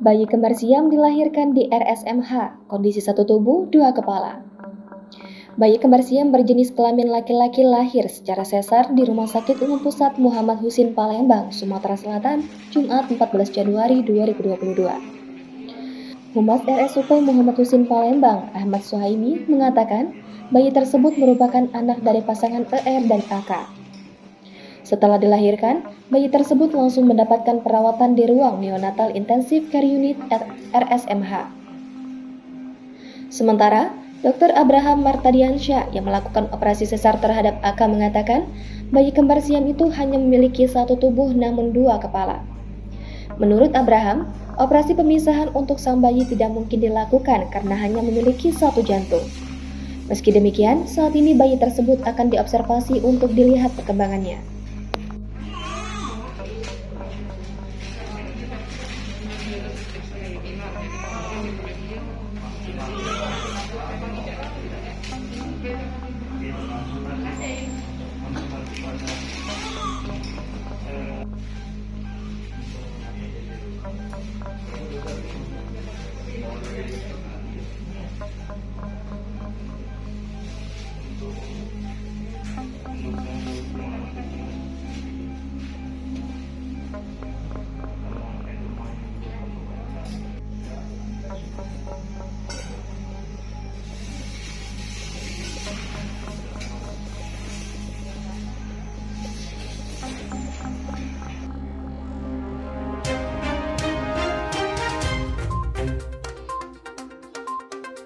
Bayi kembar siam dilahirkan di RSMH, kondisi satu tubuh, dua kepala. Bayi kembar siam berjenis kelamin laki-laki lahir secara sesar di Rumah Sakit Umum Pusat Muhammad Husin Palembang, Sumatera Selatan, Jumat 14 Januari 2022. Humas RSUP Muhammad Husin Palembang, Ahmad Suhaimi, mengatakan bayi tersebut merupakan anak dari pasangan ER dan AK. Setelah dilahirkan, bayi tersebut langsung mendapatkan perawatan di ruang neonatal intensive care unit RSMH. Sementara, Dr. Abraham Martadiansyah yang melakukan operasi sesar terhadap AK mengatakan, bayi kembar siam itu hanya memiliki satu tubuh namun dua kepala. Menurut Abraham, operasi pemisahan untuk sang bayi tidak mungkin dilakukan karena hanya memiliki satu jantung. Meski demikian, saat ini bayi tersebut akan diobservasi untuk dilihat perkembangannya.